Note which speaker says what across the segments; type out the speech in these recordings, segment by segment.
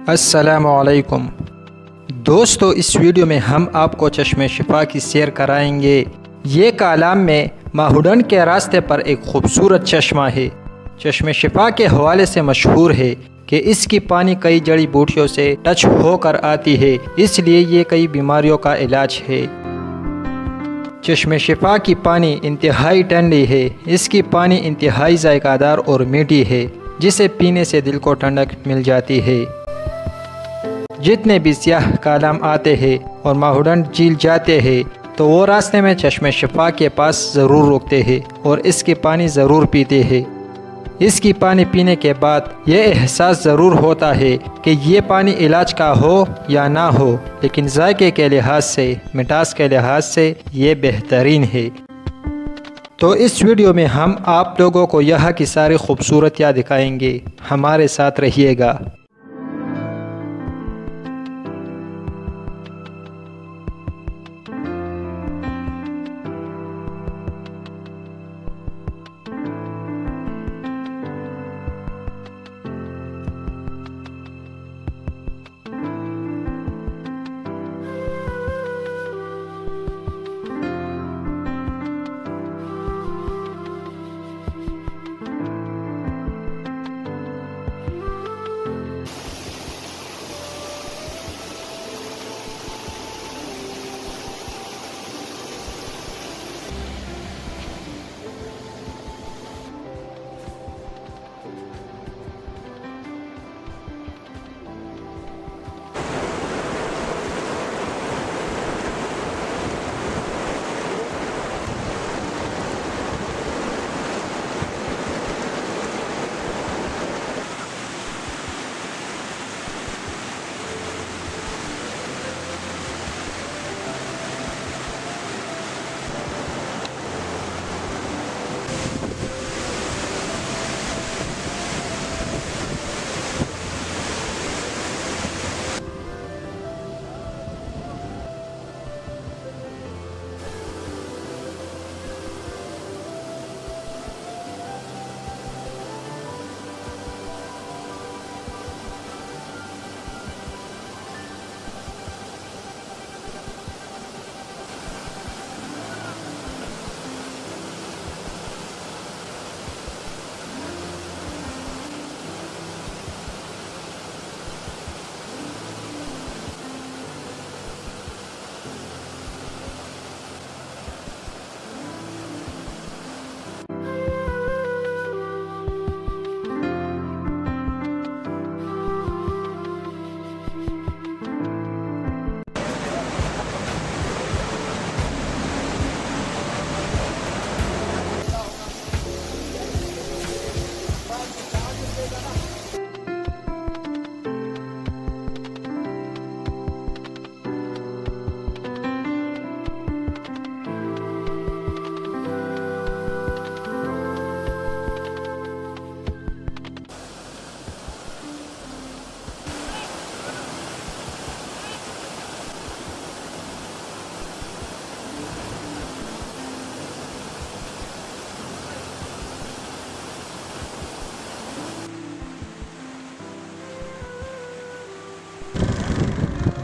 Speaker 1: अस्सलामुअलैकुम दोस्तों, इस वीडियो में हम आपको चश्मे शिफा की सैर कराएंगे। ये कालाम में माहुडन के रास्ते पर एक खूबसूरत चश्मा है। चश्मे शिफा के हवाले से मशहूर है कि इसकी पानी कई जड़ी बूटियों से टच होकर आती है, इसलिए ये कई बीमारियों का इलाज है। चश्मे शिफा की पानी इंतहाई ठंडी है। इसकी पानी इंतहाई जायकादार और मीठी है, जिसे पीने से दिल को ठंडक मिल जाती है। जितने भी सियाह कालाम आते हैं और माहुडन झील जाते हैं तो वो रास्ते में चश्मे शिफा के पास ज़रूर रुकते हैं और इसकी पानी ज़रूर पीते हैं। इसकी पानी पीने के बाद ये एहसास ज़रूर होता है कि ये पानी इलाज का हो या ना हो, लेकिन जायके के लिहाज से, मिठास के लिहाज से ये बेहतरीन है। तो इस वीडियो में हम आप लोगों को यहाँ की सारी खूबसूरतियाँ दिखाएंगे। हमारे साथ रहिएगा।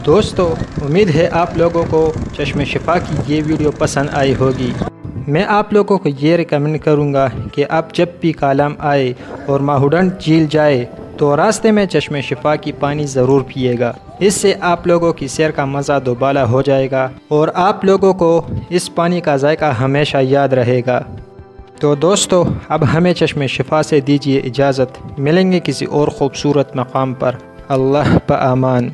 Speaker 1: दोस्तों, उम्मीद है आप लोगों को चश्मे शिफा की ये वीडियो पसंद आई होगी। मैं आप लोगों को ये रिकमेंड करूँगा कि आप जब भी कालाम आए और माहुडन झील जाए तो रास्ते में चश्मे शिफा की पानी ज़रूर पिएगा। इससे आप लोगों की सैर का मज़ा दोबारा हो जाएगा और आप लोगों को इस पानी का जायका हमेशा याद रहेगा। तो दोस्तों, अब हमें चश्मे शिफा से दीजिए इजाज़त। मिलेंगे किसी और ख़ूबसूरत मकाम पर। अल्लाह पा अमान।